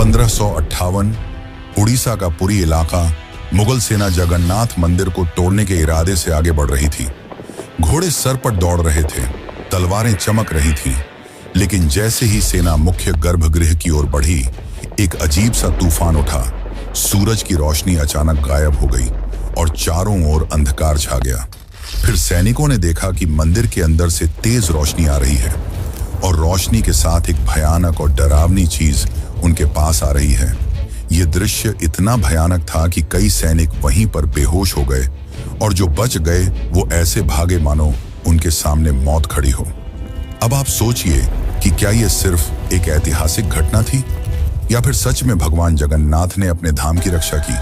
1558 उड़ीसा का पुरी इलाका मुगल सेना जगन्नाथ मंदिर को तोड़ने के इरादे से आगे बढ़ रही थी। घोड़े सर पर दौड़ रहे थे, तलवारें चमक रही थीं, लेकिन जैसे ही सेना मुख्य गर्भगृह की ओर बढ़ी, एक अजीब सा तूफान उठा। सूरज की रोशनी अचानक गायब हो गई और चारों ओर अंधकार छा गया। फिर सैनिकों ने देखा कि मंदिर के अंदर से तेज रोशनी आ रही है और रोशनी के साथ एक भयानक और डरावनी चीज उनके पास आ रही है। यह दृश्य इतना भयानक था कि कई सैनिक वहीं पर बेहोश हो गए और जो बच गए वो ऐसे भागे मानो उनके सामने मौत खड़ी हो। अब आप सोचिए कि क्या यह सिर्फ एक ऐतिहासिक घटना थी या फिर सच में भगवान जगन्नाथ ने अपने धाम की रक्षा की।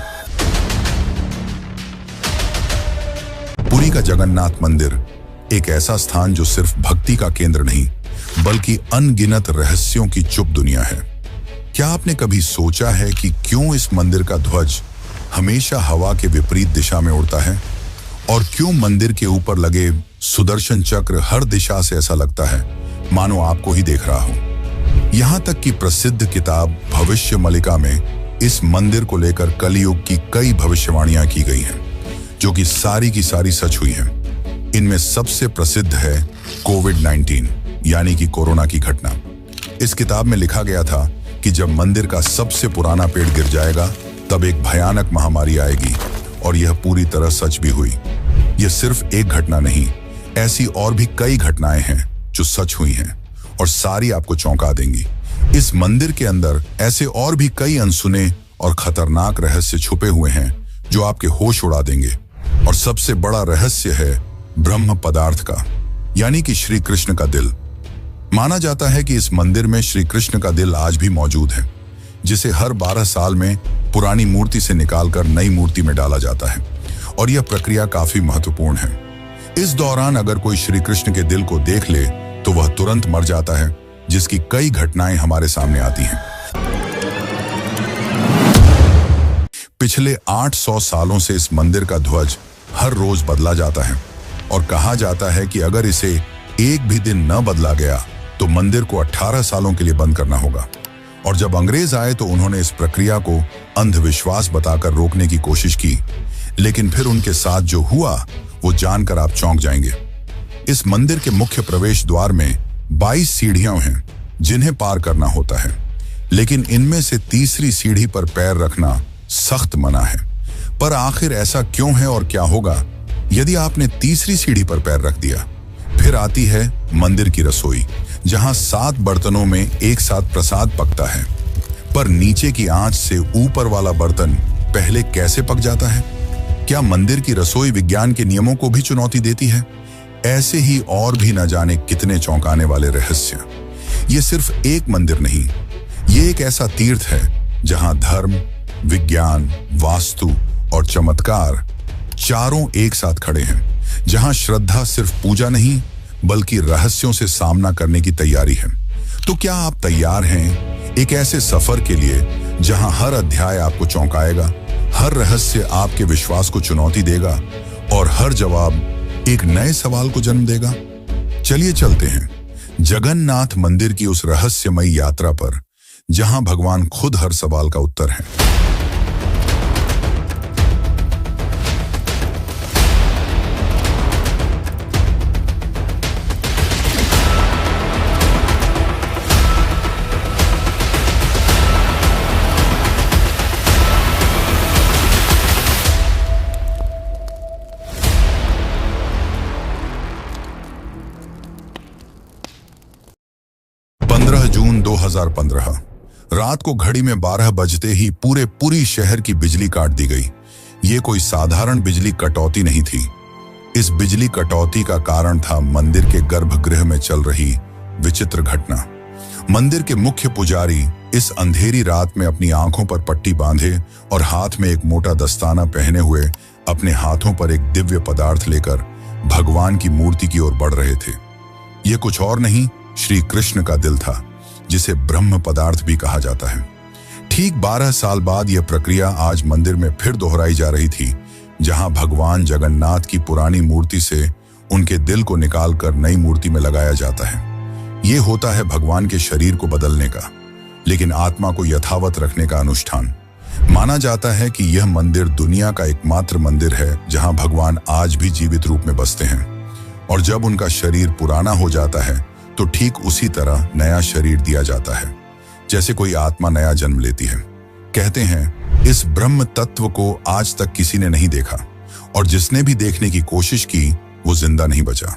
पुरी का जगन्नाथ मंदिर एक ऐसा स्थान जो सिर्फ भक्ति का केंद्र नहीं बल्कि अनगिनत रहस्यों की चुप दुनिया है। क्या आपने कभी सोचा है कि क्यों इस मंदिर का ध्वज हमेशा हवा के विपरीत दिशा में उड़ता है और क्यों मंदिर के ऊपर लगे सुदर्शन चक्र हर दिशा से ऐसा लगता है मानो आपको ही देख रहा हो। यहां तक कि प्रसिद्ध किताब भविष्य मलिका में इस मंदिर को लेकर कलयुग की कई भविष्यवाणियां की गई हैं, जो कि सारी की सारी सच हुई हैं। इनमें सबसे प्रसिद्ध है कोविड-19 यानी कि कोरोना की घटना। इस किताब में लिखा गया था कि जब मंदिर का सबसे पुराना पेड़ गिर जाएगा तब एक भयानक महामारी आएगी, और यह पूरी तरह सच भी हुई। यह सिर्फ एक घटना नहीं, ऐसी और भी कई घटनाएं हैं जो सच हुई हैं और सारी आपको चौंका देंगी। इस मंदिर के अंदर ऐसे और भी कई अनसुने और खतरनाक रहस्य छुपे हुए हैं जो आपके होश उड़ा देंगे। और सबसे बड़ा रहस्य है ब्रह्म पदार्थ का, यानी कि श्री कृष्ण का दिल। माना जाता है कि इस मंदिर में श्री कृष्ण का दिल आज भी मौजूद है, जिसे हर 12 साल में पुरानी मूर्ति से निकालकर नई मूर्ति में डाला जाता है, और यह प्रक्रिया काफी महत्वपूर्ण है। इस दौरान अगर कोई श्री कृष्ण के दिल को देख ले तो वह तुरंत मर जाता है, जिसकी कई घटनाएं हमारे सामने आती हैं। पिछले 800 सालों से इस मंदिर का ध्वज हर रोज बदला जाता है और कहा जाता है कि अगर इसे एक भी दिन न बदला गया तो मंदिर को 18 सालों के लिए बंद करना होगा। और जब अंग्रेज आए तो उन्होंने इस प्रक्रिया को अंधविश्वास बताकर रोकने की कोशिश की, लेकिन फिर उनके साथ जो हुआ वो जानकर आप चौंक जाएंगे। इस मंदिर के मुख्य प्रवेश द्वार में 22 सीढ़ियां हैं जिन्हें पार करना होता है, लेकिन इनमें से तीसरी सीढ़ी पर पैर रखना सख्त मना है। पर आखिर ऐसा क्यों है और क्या होगा यदि आपने तीसरी सीढ़ी पर पैर रख दिया? फिर आती है मंदिर की रसोई, जहां 7 बर्तनों में एक साथ प्रसाद पकता है। पर नीचे की आंच से ऊपर वाला बर्तन पहले कैसे पक जाता है? क्या मंदिर की रसोई विज्ञान के नियमों को भी चुनौती देती है? ऐसे ही और भी न जाने कितने चौंकाने वाले रहस्य। ये सिर्फ एक मंदिर नहीं, ये एक ऐसा तीर्थ है जहां धर्म, विज्ञान, वास्तु और चमत्कार चारों एक साथ खड़े हैं, जहां श्रद्धा सिर्फ पूजा नहीं बल्कि रहस्यों से सामना करने की तैयारी है। तो क्या आप तैयार हैं एक ऐसे सफर के लिए जहां हर अध्याय आपको चौंकाएगा, हर रहस्य आपके विश्वास को चुनौती देगा और हर जवाब एक नए सवाल को जन्म देगा? चलिए चलते हैं जगन्नाथ मंदिर की उस रहस्यमयी यात्रा पर, जहां भगवान खुद हर सवाल का उत्तर है। जून 2015 रात को घड़ी में 12 बजते ही पूरी शहर की बिजली काट दी गई। ये कोई साधारण बिजली कटौती नहीं थी। इस बिजली कटौती का कारण था मंदिर के गर्भगृह में चल रही विचित्र घटना। मंदिर के मुख्य पुजारी इस अंधेरी रात में अपनी आंखों पर पट्टी बांधे और हाथ में एक मोटा दस्ताना पहने हुए अपने हाथों पर एक दिव्य पदार्थ लेकर भगवान की मूर्ति की ओर बढ़ रहे थे। ये कुछ और नहीं, श्री कृष्ण का दिल था, जिसे ब्रह्म पदार्थ भी कहा जाता है। ठीक 12 साल बाद यह प्रक्रिया आज मंदिर में फिर दोहराई जा रही थी, जहां भगवान जगन्नाथ की पुरानी मूर्ति से उनके दिल को निकालकर नई मूर्ति में लगाया जाता है। ये होता है भगवान के शरीर को बदलने का, लेकिन आत्मा को यथावत रखने का अनुष्ठान। माना जाता है कि यह मंदिर दुनिया का एकमात्र मंदिर है जहां भगवान आज भी जीवित रूप में बसते हैं, और जब उनका शरीर पुराना हो जाता है तो ठीक उसी तरह नया शरीर दिया जाता है जैसे कोई आत्मा नया जन्म लेती है। कहते हैं इस ब्रह्म तत्व को आज तक किसी ने नहीं देखा, और जिसने भी देखने की कोशिश की वो जिंदा नहीं बचा।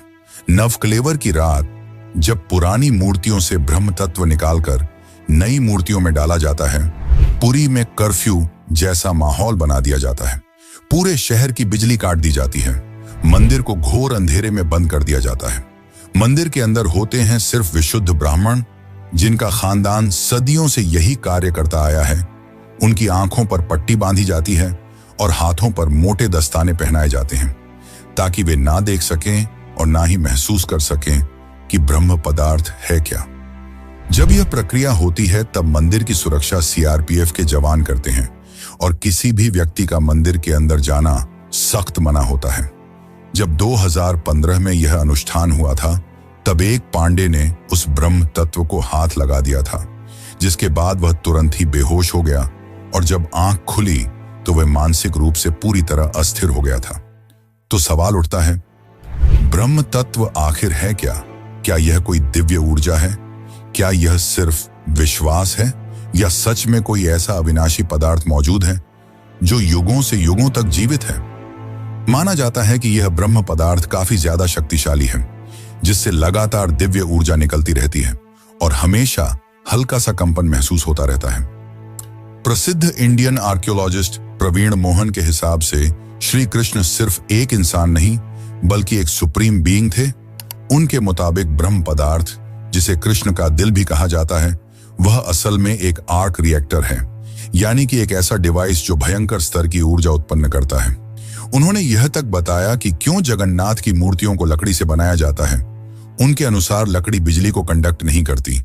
नवकलेवर की रात जब पुरानी मूर्तियों से ब्रह्म तत्व निकालकर नई मूर्तियों में डाला जाता है, पुरी में कर्फ्यू जैसा माहौल बना दिया जाता है। पूरे शहर की बिजली काट दी जाती है, मंदिर को घोर अंधेरे में बंद कर दिया जाता है। मंदिर के अंदर होते हैं सिर्फ विशुद्ध ब्राह्मण, जिनका खानदान सदियों से यही कार्य करता आया है। उनकी आंखों पर पट्टी बांधी जाती है और हाथों पर मोटे दस्ताने पहनाए जाते हैं, ताकि वे ना देख सकें और ना ही महसूस कर सकें कि ब्रह्म पदार्थ है क्या। जब यह प्रक्रिया होती है तब मंदिर की सुरक्षा सीआरपीएफ के जवान करते हैं, और किसी भी व्यक्ति का मंदिर के अंदर जाना सख्त मना होता है। जब 2015 में यह अनुष्ठान हुआ था, तब एक पांडे ने उस ब्रह्म तत्व को हाथ लगा दिया था, जिसके बाद वह तुरंत ही बेहोश हो गया, और जब आंख खुली तो वह मानसिक रूप से पूरी तरह अस्थिर हो गया था। तो सवाल उठता है, ब्रह्म तत्व आखिर है क्या? क्या यह कोई दिव्य ऊर्जा है? क्या यह सिर्फ विश्वास है, या सच में कोई ऐसा अविनाशी पदार्थ मौजूद है जो युगों से युगों तक जीवित है? माना जाता है कि यह ब्रह्म पदार्थ काफी ज्यादा शक्तिशाली है, जिससे लगातार दिव्य ऊर्जा निकलती रहती है और हमेशा हल्का सा कंपन महसूस होता रहता है। प्रसिद्ध इंडियन आर्कियोलॉजिस्ट प्रवीण मोहन के हिसाब से श्री कृष्ण सिर्फ एक इंसान नहीं बल्कि एक सुप्रीम बीइंग थे। उनके मुताबिक ब्रह्म पदार्थ, जिसे कृष्ण का दिल भी कहा जाता है, वह असल में एक आर्क रिएक्टर है, यानी कि एक ऐसा डिवाइस जो भयंकर स्तर की ऊर्जा उत्पन्न करता है। उन्होंने यह तक बताया कि क्यों जगन्नाथ की मूर्तियों को लकड़ी से बनाया जाता है। उनके अनुसार लकड़ी बिजली को कंडक्ट नहीं करती,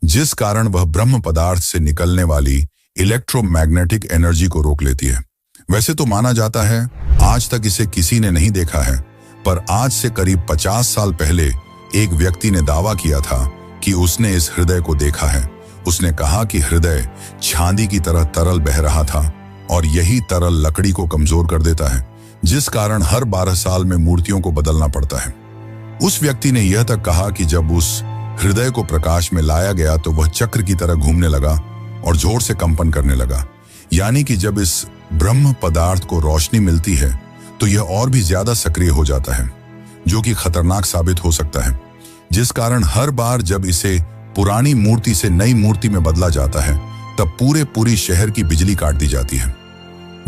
जिस कारण वह ब्रह्म पदार्थ से निकलने वाली इलेक्ट्रोमैग्नेटिक एनर्जी को रोक लेती है। वैसे तो माना जाता है आज तक इसे किसी ने नहीं देखा है, पर आज से करीब 50 साल पहले एक व्यक्ति ने दावा किया था कि उसने इस हृदय को देखा है। उसने कहा कि हृदय चांदी की तरह तरल बह रहा था, और यही तरल लकड़ी को कमजोर कर देता है, जिस कारण हर 12 साल में मूर्तियों को बदलना पड़ता है। उस व्यक्ति ने यह तक कहा कि जब उस हृदय को प्रकाश में लाया गया तो वह चक्र की तरह घूमने लगा और जोर से कंपन करने लगा, यानी कि जब इस ब्रह्म पदार्थ को रोशनी मिलती है तो यह और भी ज्यादा सक्रिय हो जाता है, जो कि खतरनाक साबित हो सकता है। जिस कारण हर बार जब इसे पुरानी मूर्ति से नई मूर्ति में बदला जाता है तब पूरी शहर की बिजली काट दी जाती है।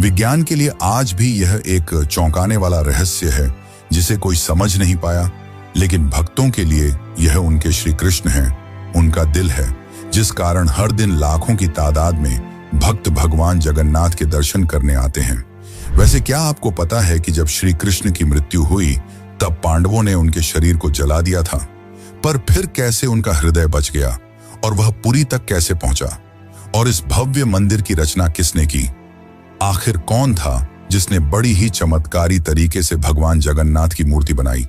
विज्ञान के लिए आज भी यह एक चौंकाने वाला रहस्य है जिसे कोई समझ नहीं पाया, लेकिन भक्तों के लिए यह उनके श्री कृष्ण हैं, उनका दिल है, जिस कारण हर दिन लाखों की तादाद में भक्त भगवान जगन्नाथ के दर्शन करने आते हैं। वैसे क्या आपको पता है कि जब श्री कृष्ण की मृत्यु हुई तब पांडवों ने उनके शरीर को जला दिया था, पर फिर कैसे उनका हृदय बच गया और वह पुरी तक कैसे पहुंचा? और इस भव्य मंदिर की रचना किसने की? आखिर कौन था जिसने बड़ी ही चमत्कारी तरीके से भगवान जगन्नाथ की मूर्ति बनाई?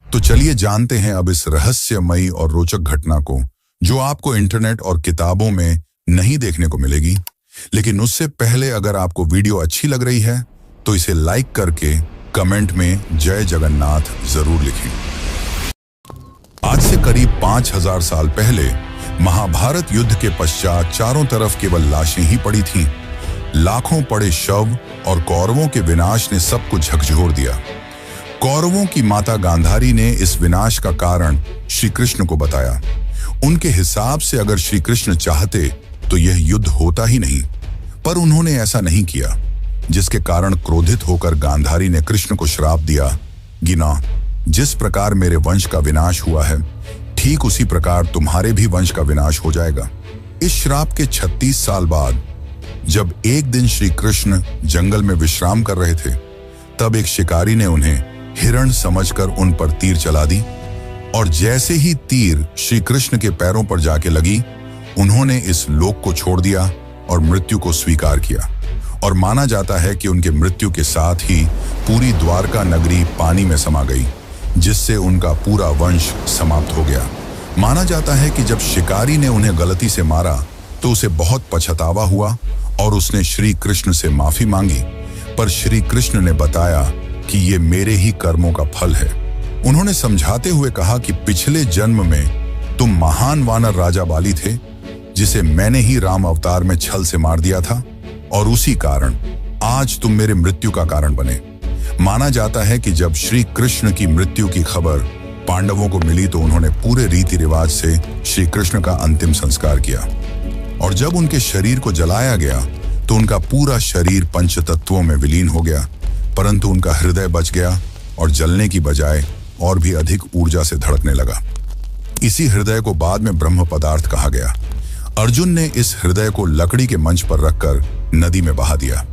तो चलिए जानते हैं अब इस रहस्यमयी और रोचक घटना को, जो आपको इंटरनेट और किताबों में नहीं देखने को मिलेगी। लेकिन उससे पहले अगर आपको वीडियो अच्छी लग रही है तो इसे लाइक करके कमेंट में जय जगन्नाथ जरूर लिखें। आज से करीब 5000 साल पहले महाभारत युद्ध के पश्चात चारों तरफ केवल लाशें ही पड़ी थीं। लाखों पड़े शव और कौरवों के विनाश ने सबको झकझोर दिया। कौरवों की माता गांधारी ने इस विनाश का कारण श्री कृष्ण को बताया। उनके हिसाब से अगर श्री कृष्ण चाहते तो यह युद्ध होता ही नहीं, पर उन्होंने ऐसा नहीं किया, जिसके कारण क्रोधित होकर गांधारी ने कृष्ण को श्राप दिया, गिना, जिस प्रकार मेरे वंश का विनाश हुआ है ठीक उसी प्रकार तुम्हारे भी वंश का विनाश हो जाएगा। इस श्राप के 36 साल बाद जब एक दिन श्री कृष्ण जंगल में विश्राम कर रहे थे, तब एक शिकारी ने उन्हें हिरण समझकर उन पर तीर चला दी, और जैसे ही तीर श्री कृष्ण के पैरों पर जाके लगी, उन्होंने इस लोक को छोड़ दिया और मृत्यु को स्वीकार किया। और माना जाता है कि उनके मृत्यु के साथ ही पूरी द्वारका नगरी पानी में समा गई, जिससे उनका पूरा वंश समाप्त हो गया। माना जाता है कि जब शिकारी ने उन्हें गलती से मारा तो उसे बहुत पछतावा हुआ और उसने श्री कृष्ण से माफी मांगी, पर श्री कृष्ण ने बताया कि ये मेरे ही कर्मों का फल है। उन्होंने समझाते हुए कहा कि पिछले जन्म में तुम महान वानर राजा बाली थे, जिसे मैंने ही राम अवतार में छल से मार दिया था, और उसी कारण आज तुम मेरे मृत्यु का कारण बने। माना जाता है कि जब श्री कृष्ण की मृत्यु की खबर पांडवों को मिली तो उन्होंने पूरे रीति रिवाज से श्री कृष्ण का अंतिम संस्कार किया, और जब उनके शरीर को जलाया गया तो उनका पूरा शरीर पंचतत्वों में विलीन हो गया, परंतु उनका हृदय बच गया और जलने की बजाय और भी अधिक ऊर्जा से धड़कने लगा। इसी हृदय को बाद में ब्रह्म पदार्थ कहा गया। अर्जुन ने इस हृदय को लकड़ी के मंच पर रखकर नदी में बहा दिया।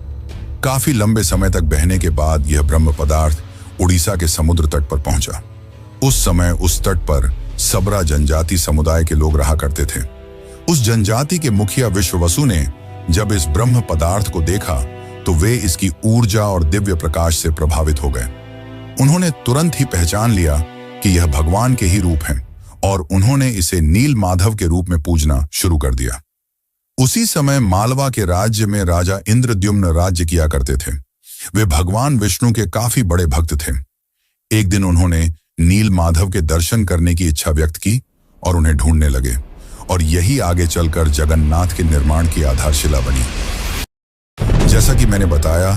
काफी लंबे समय तक बहने के बाद यह ब्रह्म पदार्थ उड़ीसा के समुद्र तट पर पहुंचा। उस समय उस तट पर सबरा जनजाति समुदाय के लोग रहा करते थे। उस जनजाति के मुखिया विश्ववसु ने जब इस ब्रह्म पदार्थ को देखा तो वे इसकी ऊर्जा और दिव्य प्रकाश से प्रभावित हो गए। उन्होंने तुरंत ही पहचान लिया कि यह भगवान के ही रूप हैं, और उन्होंने इसे नील माधव के रूप में पूजना शुरू कर दिया। उसी समय मालवा के राज्य में राजा इंद्रद्युम्न राज्य किया करते थे। वे भगवान विष्णु के काफी बड़े भक्त थे। एक दिन उन्होंने नील माधव के दर्शन करने की इच्छा व्यक्त की और उन्हें ढूंढने लगे, और यही आगे चलकर जगन्नाथ के निर्माण की आधारशिला बनी। जैसा कि मैंने बताया,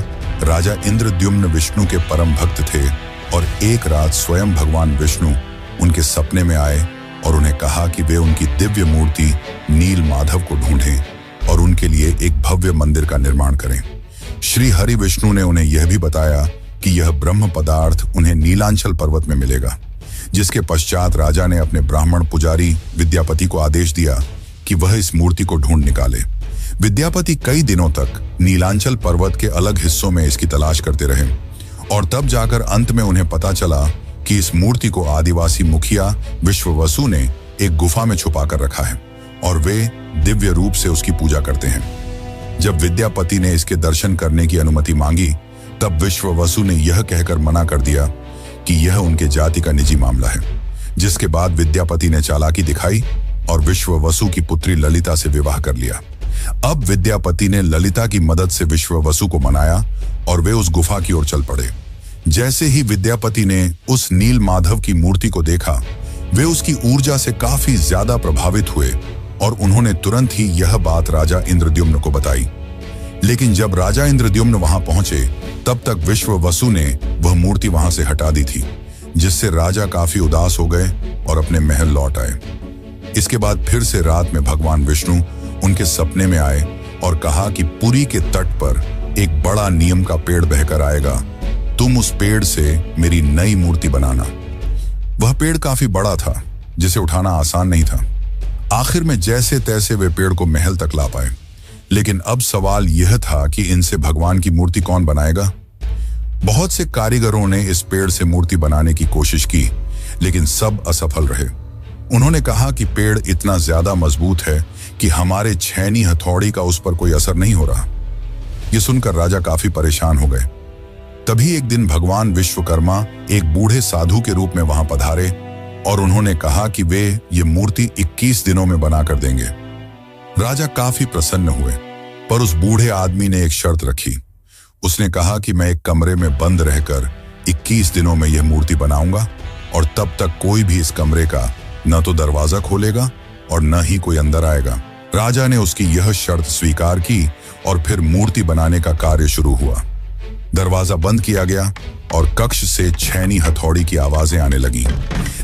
राजा इंद्रद्युम्न विष्णु के परम भक्त थे, और एक रात स्वयं भगवान विष्णु उनके सपने में आए और उन्हें कहा कि वे उनकी दिव्य मूर्ति नील माधव को ढूंढें और उनके लिए एक भव्य मंदिर का निर्माण करें। श्री हरि विष्णु ने उन्हें यह भी बताया कि यह ब्रह्म पदार्थ उन्हें नीलांचल पर्वत में मिलेगा, जिसके पश्चात राजा ने अपने ब्राह्मण पुजारी विद्यापति को आदेश दिया कि वह इस मूर्ति को ढूंढ निकाले। विद्यापति कई दिनों तक नीलांचल पर्वत के अलग हिस्सों में इसकी तलाश करते रहे, और तब जाकर अंत में उन्हें पता चला कि इस मूर्ति को आदिवासी मुखिया विश्ववसु ने एक गुफा में छुपा कर रखा है, और वे दिव्य रूप से उसकी पूजा करते हैं। जब विद्यापति ने इसके दर्शन करने की अनुमति मांगी, तब विश्ववसु ने यह कहकर मना कर दिया कि यह उनके जाति का निजी मामला है। जिसके बाद विद्यापति ने चालाकी दिखाई और विश्ववसु की पुत्री ललिता से विवाह कर लिया। अब विद्यापति ने ललिता की मदद से विश्ववसु को मनाया और वे उस गुफा की ओर चल पड़े। जैसे ही विद्यापति ने उस नील माधव की मूर्ति को देखा, वे उसकी ऊर्जा से काफी ज्यादा प्रभावित हुए और उन्होंने तुरंत ही यह बात राजा इंद्रद्युम्न को बताई। लेकिन जब राजा इंद्रद्युम्न वहां पहुंचे, तब तक विश्ववसु ने वह मूर्ति वहां से हटा दी थी, जिससे राजा काफी उदास हो गए और अपने महल लौट आए। इसके बाद फिर से रात में भगवान विष्णु उनके सपने में आए और कहा कि पुरी के तट पर एक बड़ा नीम का पेड़ बहकर आएगा, तुम उस पेड़ से मेरी नई मूर्ति बनाना। वह पेड़ काफी बड़ा था, जिसे उठाना आसान नहीं था। आखिर में जैसे तैसे वे पेड़ को महल तक ला पाए, लेकिन अब सवाल यह था कि इनसे भगवान की मूर्ति कौन बनाएगा। बहुत से कारीगरों ने इस पेड़ से मूर्ति बनाने की कोशिश की, लेकिन सब असफल रहे। उन्होंने कहा कि पेड़ इतना ज्यादा मजबूत है कि हमारे छेनी हथौड़ी का उस पर कोई असर नहीं हो रहा। यह सुनकर राजा काफी परेशान हो गए। तभी एक दिन भगवान विश्वकर्मा एक बूढ़े साधु के रूप में वहां पधारे और उन्होंने कहा कि वे ये मूर्ति 21 दिनों में बनाकर देंगे। राजा काफी प्रसन्न हुए, पर उस बूढ़े आदमी ने एक शर्त रखी। उसने कहा कि मैं एक कमरे में बंद रहकर 21 दिनों में यह मूर्ति बनाऊंगा, और तब तक कोई भी इस कमरे का न तो दरवाजा खोलेगा और न ही कोई अंदर आएगा। राजा ने उसकी यह शर्त स्वीकार की और फिर मूर्ति बनाने का कार्य शुरू हुआ। दरवाजा बंद किया गया और कक्ष से छेनी हथौड़ी की आवाजें आने लगीं।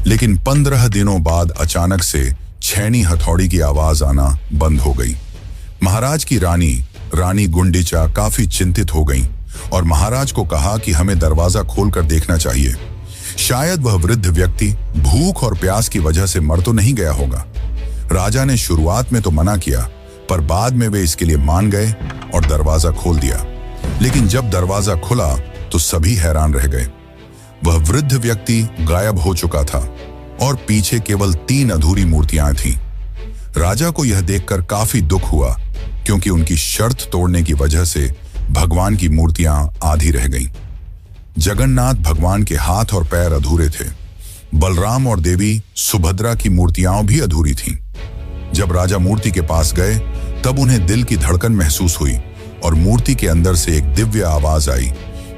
लेकिन 15 दिनों बाद अचानक से छेनी हथौड़ी की आवाज आना बंद हो गई। महाराज की रानी गुंडीचा काफी चिंतित हो गई और महाराज को कहा कि हमें दरवाजा खोलकर देखना चाहिए। शायद वह वृद्ध व्यक्ति भूख और प्यास की वजह से मर तो नहीं गया होगा। राजा ने शुरुआत में तो मना किया, पर बाद में वे इसके लिए मान गए और दरवाजा खोल दिया। लेकिन जब दरवाजा खुला तो सभी हैरान रह गए। वह वृद्ध व्यक्ति गायब हो चुका था और पीछे केवल 3 अधूरी मूर्तियां थीं। राजा को यह देखकर काफी दुख हुआ, क्योंकि उनकी शर्त तोड़ने की वजह से भगवान की मूर्तियां आधी रह गईं। जगन्नाथ भगवान के हाथ और पैर अधूरे थे। बलराम और देवी सुभद्रा की मूर्तियां भी अधूरी थीं। जब राजा मूर्ति के पास गए तब उन्हें दिल की धड़कन महसूस हुई और मूर्ति के अंदर से एक दिव्य आवाज आई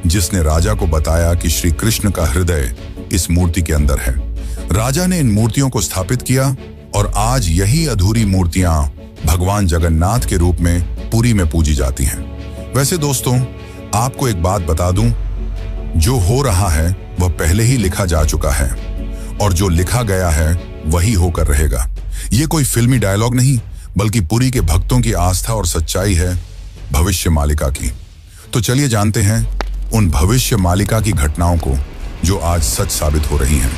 जिसने राजा को बताया कि श्री कृष्ण का हृदय इस मूर्ति के अंदर है। राजा ने इन मूर्तियों को स्थापित किया और आज यही अधूरी मूर्तियां भगवान जगन्नाथ के रूप में पुरी में पूजी जाती हैं। वैसे दोस्तों, आपको एक बात बता दूं, जो हो रहा है वह पहले ही लिखा जा चुका है और जो लिखा गया है वही होकर रहेगा। ये कोई फिल्मी डायलॉग नहीं, बल्कि पुरी के भक्तों की आस्था और सच्चाई है भविष्य मालिका की। तो चलिए जानते हैं उन भविष्य मालिका की घटनाओं को जो आज सच साबित हो रही हैं।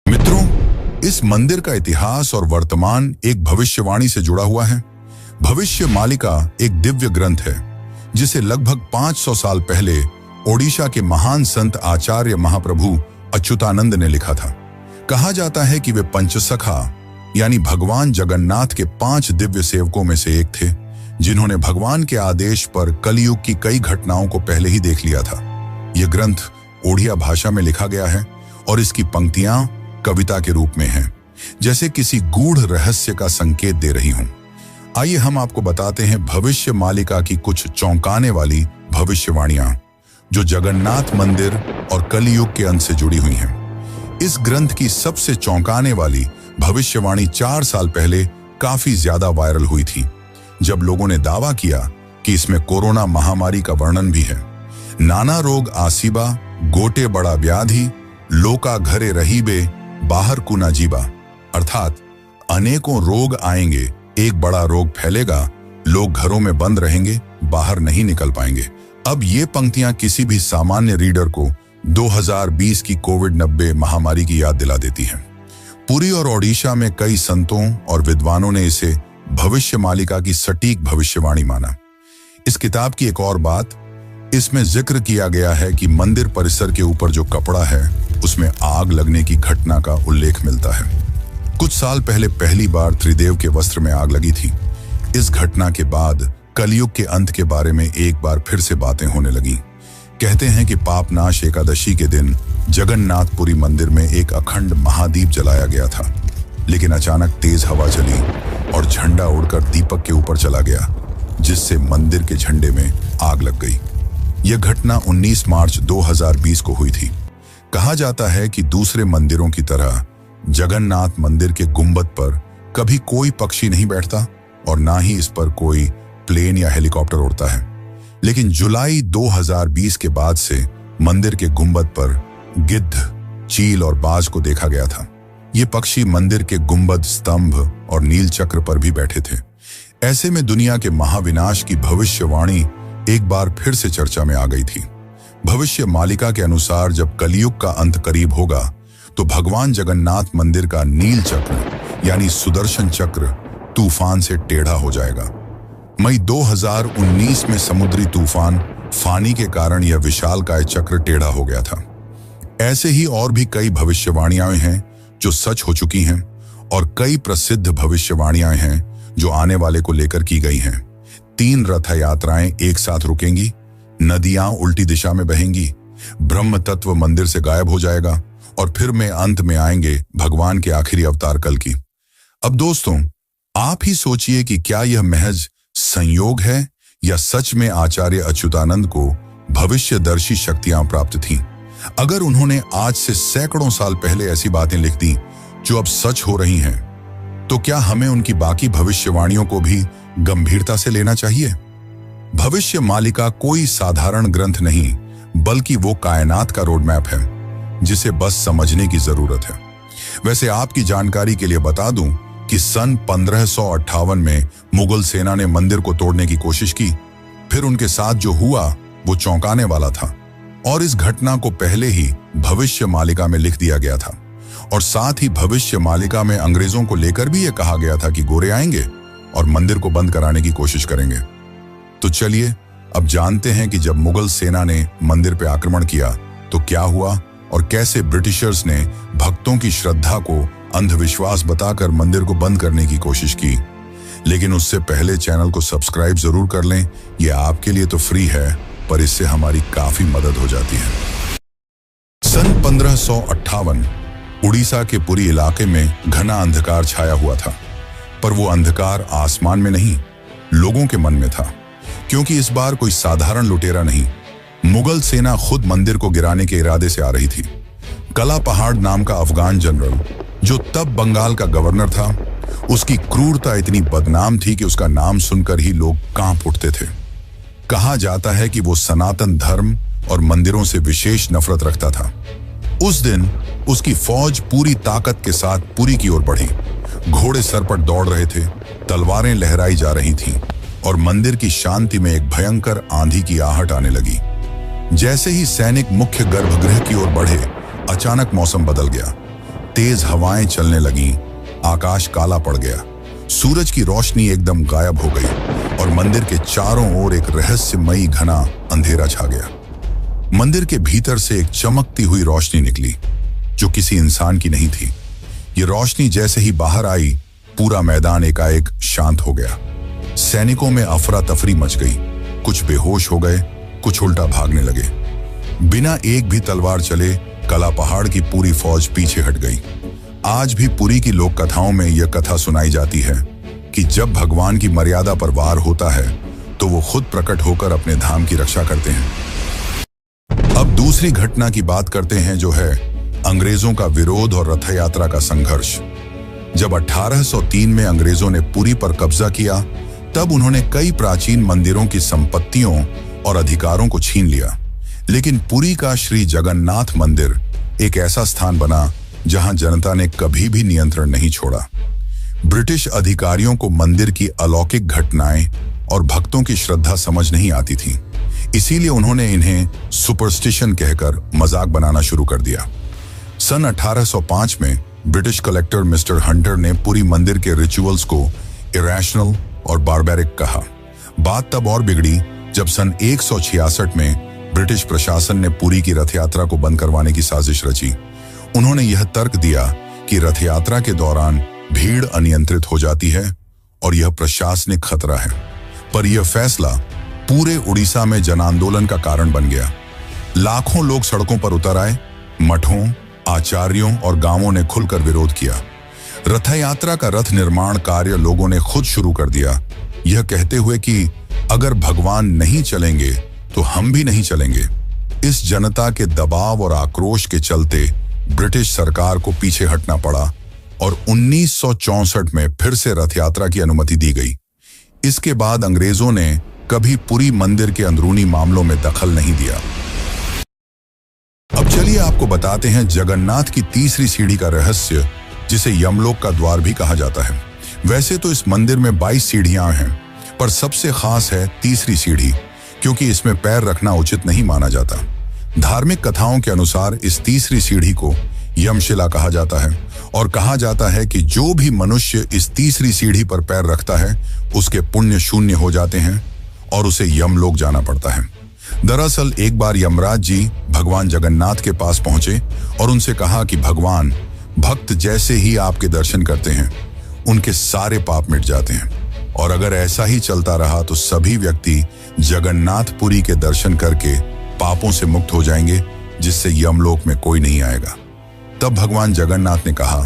मित्रों, इस मंदिर का इतिहास और वर्तमान एक भविष्यवाणी से जुड़ा हुआ है। भविष्य मालिका एक दिव्य ग्रंथ है जिसे लगभग 500 साल पहले ओडिशा के महान संत आचार्य महाप्रभु अच्युतानंद ने लिखा था। कहा जाता है कि वे पंचसखा यानी भगवान जगन्नाथ के 5 दिव्य सेवकों में से एक थे, जिन्होंने भगवान के आदेश पर कलयुग की कई घटनाओं को पहले ही देख लिया था। यह ग्रंथ ओडिया भाषा में लिखा गया है और इसकी पंक्तियां कविता के रूप में हैं, जैसे किसी गूढ़ रहस्य का संकेत दे रही हों। आइए हम आपको बताते हैं भविष्य मालिका की कुछ चौंकाने वाली भविष्यवाणियां जो जगन्नाथ मंदिर और कलयुग के अंत से जुड़ी हुई हैं। इस ग्रंथ की सबसे चौंकाने वाली भविष्यवाणी 4 साल पहले काफी ज्यादा वायरल हुई थी, जब लोगों ने दावा किया कि इसमें कोरोना महामारी का वर्णन भी है। नाना रोग आसीबा, गोटे बड़ा व्याधि, लोका घरे रहीबे, बाहर कुना जीबा, अर्थात अनेकों रोग आएंगे, एक बड़ा रोग फैलेगा, लोग घरों में बंद रहेंगे, बाहर नहीं निकल पाएंगे। अब ये पंक्तियां किसी भी सामान्य रीडर को 2020 की कोविड-19 महामारी की याद दिला देती हैं। पुरी और ओडिशा में कई संतों और विद्वानों ने इसे भविष्य मालिका की सटीक भविष्यवाणी माना। इस किताब की एक और बात, इसमें जिक्र किया गया है कि मंदिर परिसर के ऊपर जो कपड़ा है उसमें आग लगने की घटना का उल्लेख मिलता है। कुछ साल पहले पहली बार त्रिदेव के वस्त्र में आग लगी थी। इस घटना के बाद कलयुग के अंत के बारे में एक बार फिर से बातें होने लगी। कहते हैं कि पापनाश एकादशी के दिन जगन्नाथपुरी मंदिर में एक अखंड महादीप जलाया गया था, लेकिन अचानक तेज हवा चली और झंडा उड़कर दीपक के ऊपर चला गया, जिससे मंदिर के झंडे में आग लग गई। यह घटना 19 मार्च 2020 को हुई थी। कहा जाता है कि दूसरे मंदिरों की तरह जगन्नाथ मंदिर के गुंबद पर कभी कोई पक्षी नहीं बैठता और ना ही इस पर कोई प्लेन या हेलीकॉप्टर उड़ता है, लेकिन जुलाई 2020 के बाद से मंदिर के गुंबद पर गिद्ध, चील और बाज को देखा गया था। ये पक्षी मंदिर के गुंबद, स्तंभ और नील चक्र पर भी बैठे थे। ऐसे में दुनिया के महाविनाश की भविष्यवाणी एक बार फिर से चर्चा में आ गई थी। भविष्य मालिका के अनुसार जब कलयुग का अंत करीब होगा तो भगवान जगन्नाथ मंदिर का नील चक्र यानी सुदर्शन चक्र तूफान से टेढ़ा हो जाएगा। मई 2019 में समुद्री तूफान फानी के कारण यह विशालकाय चक्र टेढ़ा हो गया था। ऐसे ही और भी कई भविष्यवाणियां हैं जो सच हो चुकी हैं और कई प्रसिद्ध भविष्यवाणियां हैं जो आने वाले को लेकर की गई हैं। 3 रथ यात्राएं एक साथ रुकेंगी, नदियां उल्टी दिशा में बहेंगी, ब्रह्म तत्व मंदिर से गायब हो जाएगा और फिर में अंत में आएंगे भगवान के आखिरी अवतार कल की। अब दोस्तों, आप ही सोचिए कि क्या यह महज संयोग है या सच में आचार्य अच्युतानंद को भविष्यदर्शी शक्तियां प्राप्त थीं। अगर उन्होंने आज से सैकड़ों साल पहले ऐसी बातें लिख दी जो अब सच हो रही हैं, तो क्या हमें उनकी बाकी भविष्यवाणियों को भी गंभीरता से लेना चाहिए? भविष्य मालिका कोई साधारण ग्रंथ नहीं, बल्कि वो कायनात का रोड मैप है जिसे बस समझने की जरूरत है। वैसे आपकी जानकारी के लिए बता दूं कि सन 1558 में मुगल सेना ने मंदिर को तोड़ने की कोशिश की। फिर उनके साथ जो हुआ वो चौंकाने वाला था और इस घटना को पहले ही भविष्य मालिका में लिख दिया गया था। और साथ ही भविष्य मालिका में अंग्रेजों को लेकर भी यह कहा गया था कि गोरे आएंगे और मंदिर को बंद कराने की कोशिश करेंगे। तो चलिए अब जानते हैं कि जब मुगल सेना ने मंदिर पर आक्रमण किया तो क्या हुआ और कैसे ब्रिटिशर्स ने भक्तों की श्रद्धा को अंधविश्वास बताकर मंदिर को बंद करने की कोशिश की। लेकिन उससे पहले चैनल को सब्सक्राइब जरूर कर लें। यह आपके लिए तो फ्री है, पर इससे हमारी काफी मदद हो जाती है। सन 1558 उड़ीसा के पूरी इलाके में घना अंधकार छाया हुआ था, पर वो अंधकार आसमान में नहीं, लोगों के मन में था। क्योंकि इस बार कोई साधारण लुटेरा नहीं, मुगल सेना खुद मंदिर को गिराने के इरादे से आ रही थी। कला पहाड़ नाम का अफगान जनरल, जो तब बंगाल का गवर्नर था, उसकी क्रूरता इतनी बदनाम थी कि उसका नाम सुनकर ही लोग कांप उठते थे। कहा जाता है कि वो सनातन धर्म और मंदिरों से विशेष नफरत रखता था। उस दिन उसकी फौज पूरी ताकत के साथ पुरी की ओर बढ़ी। घोड़े सर पर दौड़ रहे थे, तलवारें लहराई जा रही थीं और मंदिर की शांति में एक भयंकर आंधी की आहट आने लगी। जैसे ही सैनिक मुख्य गर्भगृह की ओर बढ़े, अचानक मौसम बदल गया। तेज हवाएं चलने लगीं, आकाश काला पड़ गया, सूरज की रोशनी एकदम गायब हो गई और मंदिर के चारों ओर एक रहस्यमयी घना अंधेरा छा गया। मंदिर के भीतर से एक चमकती हुई रोशनी निकली, जो किसी इंसान की नहीं थी। ये रोशनी जैसे ही बाहर आई, पूरा मैदान एकाएक शांत हो गया। सैनिकों में अफरा तफरी मच गई, कुछ बेहोश हो गए, कुछ उल्टा भागने लगे। बिना एक भी तलवार चले कला पहाड़ की पूरी फौज पीछे हट गई। आज भी पुरी की लोक कथाओं में यह कथा सुनाई जाती है कि जब भगवान की मर्यादा पर वार होता है तो वो खुद प्रकट होकर अपने धाम की रक्षा करते हैं। अब दूसरी घटना की बात करते हैं, जो है अंग्रेजों का विरोध और रथ यात्रा का संघर्ष। जब 1803 में अंग्रेजों ने पुरी पर कब्जा किया, तब उन्होंने कई प्राचीन मंदिरों की संपत्तियों और अधिकारों को छीन लिया। लेकिन पुरी का श्री जगन्नाथ मंदिर एक ऐसा स्थान बना जहां जनता ने कभी भी नियंत्रण नहीं छोड़ा। ब्रिटिश अधिकारियों को मंदिर की अलौकिक घटनाएं और भक्तों की श्रद्धा समझ नहीं आती थी, इसीलिए उन्होंने इन्हें सुपरस्टिशन कहकर मजाक बनाना शुरू कर दिया। सन 1805 में ब्रिटिश कलेक्टर मिस्टर हंटर ने पुरी मंदिर के रिचुअल्स को इरेशनल और बारबैरिक कहा। बात तब और बिगड़ी जब सन 166 में ब्रिटिश प्रशासन ने पुरी की रथ यात्रा को बंद करवाने की साजिश रची। उन्होंने यह तर्क दिया कि रथ यात्रा के दौरान भीड़ अनियंत्रित हो जाती है और यह प्रशासनिक खतरा है। पर यह फैसला पूरे उड़ीसा में जन आंदोलन का कारण बन गया। लाखों लोग सड़कों पर उतर आए, मठों, आचार्यों और गांवों ने खुलकर विरोध किया। रथ यात्रा का रथ निर्माण कार्य लोगों ने खुद शुरू कर दिया, यह कहते हुए कि अगर भगवान नहीं चलेंगे तो हम भी नहीं चलेंगे। इस जनता के दबाव और आक्रोश के चलते ब्रिटिश सरकार को पीछे हटना पड़ा और 1964 में फिर से रथ यात्रा की अनुमति दी गई। इसके बाद अंग्रेजों ने कभी पुरी मंदिर के अंदरूनी मामलों में दखल नहीं दिया। अब चलिए आपको बताते हैं जगन्नाथ की तीसरी सीढ़ी का रहस्य, जिसे यमलोक का द्वार भी कहा जाता है। वैसे तो इस मंदिर में 22 सीढ़ियां हैं, पर सबसे खास है तीसरी सीढ़ी, क्योंकि इसमें पैर रखना उचित नहीं माना जाता। धार्मिक कथाओं के अनुसार इस तीसरी सीढ़ी को यमशिला कहा जाता है और कहा जाता है कि जो भी मनुष्य इस तीसरी सीढ़ी पर पैर रखता है, उसके पुण्य शून्य हो जाते हैं और उसे यमलोक जाना पड़ता है। दरअसल एक बार यमराज जी भगवान जगन्नाथ के पास पहुंचे और उनसे कहा कि भगवान, भक्त जैसे ही आपके दर्शन करते हैं उनके सारे पाप मिट जाते हैं, और अगर ऐसा ही चलता रहा तो सभी व्यक्ति जगन्नाथपुरी के दर्शन करके पापों से मुक्त हो जाएंगे, जिससे यमलोक में कोई नहीं आएगा। तब भगवान जगन्नाथ ने कहा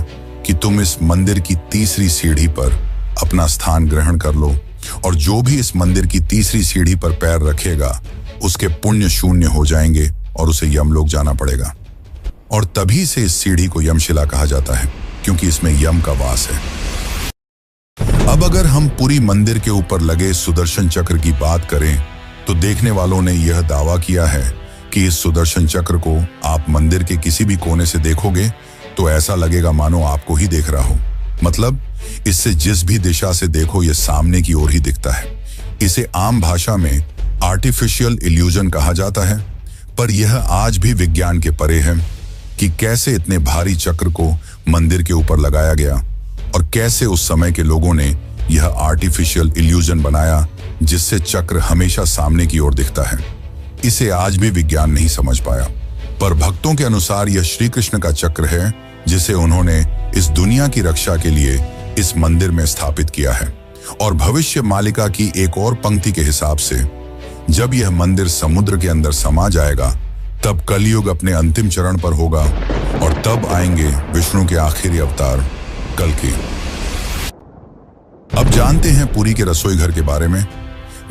कि तुम इस मंदिर की तीसरी सीढ़ी पर अपना स्थान ग्रहण कर लो, और जो भी इस मंदिर की तीसरी सीढ़ी पर पैर रखेगा उसके पुण्य शून्य हो जाएंगे और उसे यमलोक जाना पड़ेगा। और तभी से इस सीढ़ी को यमशिला कहा जाता है, क्योंकि इसमें यम का वास है। अब अगर हम पुरी मंदिर के ऊपर लगे सुदर्शन चक्र की बात करें, तो देखने वालों ने यह दावा किया है कि इस सुदर्शन चक्र को आप मंदिर के किसी भी कोने से देखोगे तो ऐसा लगेगा मानो आपको ही देख रहा हो। मतलब इससे जिस भी दिशा से देखो ये सामने की ओर ही दिखता है। इसे आम भाषा में आर्टिफिशियल इल्यूजन कहा जाता है, पर यह आज भी विज्ञान के परे है कि कैसे इतने भारी चक्र को मंदिर के ऊपर लगाया गया और कैसे उस समय के लोगों ने यह आर्टिफिशियल इल्यूजन बनाया जिससे चक्र हमेशा सामने की ओर दिखता है। इसे आज भी विज्ञान नहीं समझ पाया, पर भक्तों के अनुसार यह श्री कृष्ण का चक्र है जिसे उन्होंने इस दुनिया की रक्षा के लिए इस मंदिर में स्थापित किया है। और भविष्य मालिका की एक और पंक्ति के हिसाब से जब यह मंदिर समुद्र के अंदर समा जाएगा तब कलयुग अपने अंतिम चरण पर होगा और तब आएंगे विष्णु के आखिरी अवतार कल्कि। अब जानते हैं पुरी के रसोई घर के बारे में।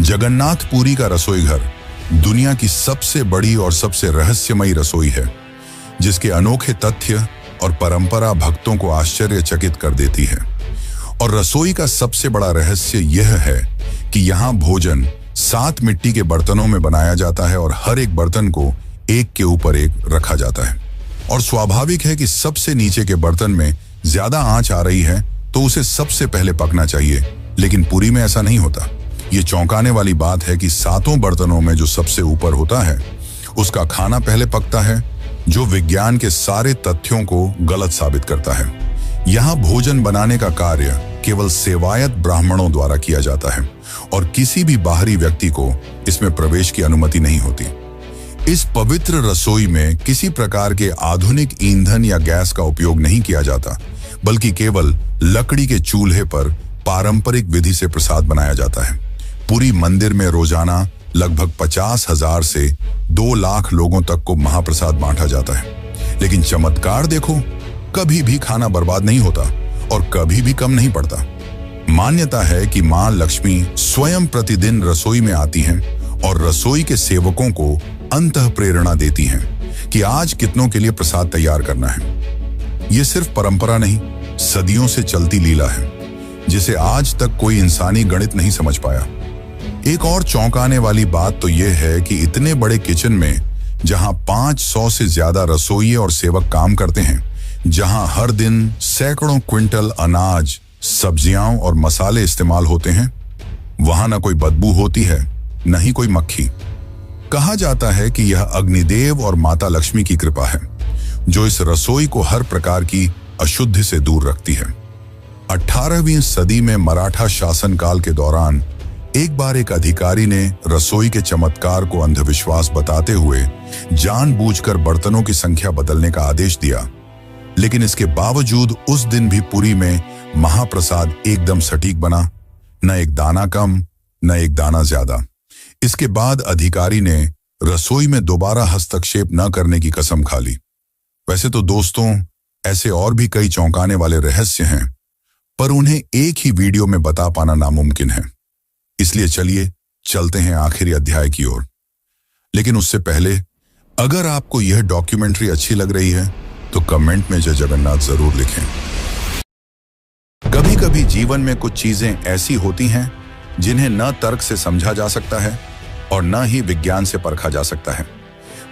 जगन्नाथ पुरी का रसोई घर दुनिया की सबसे बड़ी और सबसे रहस्यमयी रसोई है, जिसके अनोखे तथ्य और परंपरा भक्तों को आश्चर्यचकित कर देती है। और रसोई का सबसे बड़ा रहस्य यह है कि यहाँ भोजन 7 मिट्टी के बर्तनों में बनाया जाता है और हर एक बर्तन को एक के ऊपर एक रखा जाता है। और स्वाभाविक है कि सबसे नीचे के बर्तन में ज्यादा आंच आ रही है तो उसे सबसे पहले पकना चाहिए, लेकिन पुरी में ऐसा नहीं होता। ये चौंकाने वाली बात है कि 7 बर्तनों में जो सबसे ऊपर होता है उसका खाना पहले पकता है, जो विज्ञान के सारे तथ्यों को गलत साबित करता है। यहाँ भोजन बनाने का कार्य केवल सेवायत ब्राह्मणों द्वारा किया जाता है और किसी भी बाहरी व्यक्ति को इसमें प्रवेश की अनुमति नहीं होती। इस पवित्र रसोई में किसी प्रकार के आधुनिक ईंधन या गैस का उपयोग नहीं किया जाता, बल्कि केवल लकड़ी के चूल्हे पर पारंपरिक विधि से प्रसाद बनाया जाता है। पुरी मंदिर में रोजाना लगभग 50,000 से 2 लाख लोगों तक को महाप्रसाद बांटा जाता है। लेकिन चमत्कार देखो, कभी भी खाना बर्बाद नहीं होता और कभी भी कम नहीं पड़ता। मान्यता है कि मां लक्ष्मी स्वयं प्रतिदिन रसोई में आती हैं और रसोई के सेवकों को अंतः प्रेरणा देती हैं कि आज कितनों के लिए प्रसाद तैयार करना है। ये सिर्फ परंपरा नहीं, सदियों से चलती लीला है, जिसे आज तक कोई इंसानी गणित नहीं समझ पाया। एक और चौंकाने वाली बात तो यह है कि इतने बड़े किचन में, जहां 500 से ज्यादा रसोइये और सेवक काम करते हैं, जहां हर दिन सैकड़ों क्विंटल अनाज, सब्जियां और मसाले इस्तेमाल होते हैं, वहां न कोई बदबू होती है, न ही कोई मक्खी। कहा जाता है कि यह अग्निदेव और माता लक्ष्मी की कृपा है, जो इस रसोई को हर प्रकार की अशुद्धि से दूर रखती है। 18वीं सदी में मराठा शासनकाल के दौरान एक बार एक अधिकारी ने रसोई के चमत्कार को अंधविश्वास बताते हुए जानबूझकर बर्तनों की संख्या बदलने का आदेश दिया। लेकिन इसके बावजूद उस दिन भी पुरी में महाप्रसाद एकदम सटीक बना, न एक दाना कम, न एक दाना ज्यादा। इसके बाद अधिकारी ने रसोई में दोबारा हस्तक्षेप न करने की कसम खा ली। वैसे तो दोस्तों, ऐसे और भी कई चौंकाने वाले रहस्य हैं, पर उन्हें एक ही वीडियो में बता पाना नामुमकिन है। इसलिए चलिए चलते हैं आखिरी अध्याय की ओर। लेकिन उससे पहले, अगर आपको यह डॉक्यूमेंट्री अच्छी लग रही है तो कमेंट में जय जगन्नाथ जरूर लिखें। कभी कभी जीवन में कुछ चीजें ऐसी होती हैं जिन्हें न तर्क से समझा जा सकता है और न ही विज्ञान से परखा जा सकता है।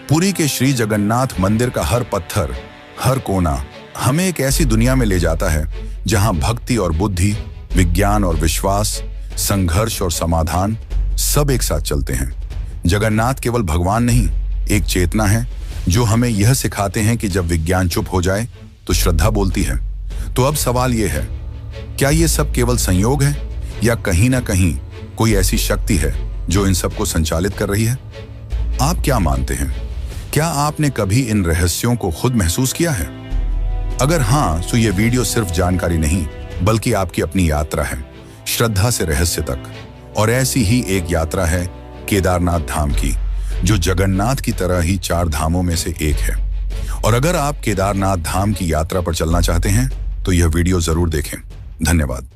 पुरी के श्री जगन्नाथ मंदिर का हर पत्थर, हर कोना हमें एक ऐसी दुनिया में ले जाता है जहां भक्ति और बुद्धि, विज्ञान और विश्वास, संघर्ष और समाधान सब एक साथ चलते हैं। जगन्नाथ केवल भगवान नहीं, एक चेतना है जो हमें यह सिखाते हैं कि जब विज्ञान चुप हो जाए तो श्रद्धा बोलती है। तो अब सवाल यह है, क्या ये सब केवल संयोग है या कहीं ना कहीं कोई ऐसी शक्ति है जो इन सबको संचालित कर रही है? आप क्या मानते हैं? क्या आपने कभी इन रहस्यों को खुद महसूस किया है? अगर हाँ, तो ये वीडियो सिर्फ जानकारी नहीं, बल्कि आपकी अपनी यात्रा है, श्रद्धा से रहस्य तक। और ऐसी ही एक यात्रा है केदारनाथ धाम की, जो जगन्नाथ की तरह ही 4 धामों में से एक है। और अगर आप केदारनाथ धाम की यात्रा पर चलना चाहते हैं तो यह वीडियो जरूर देखें। धन्यवाद।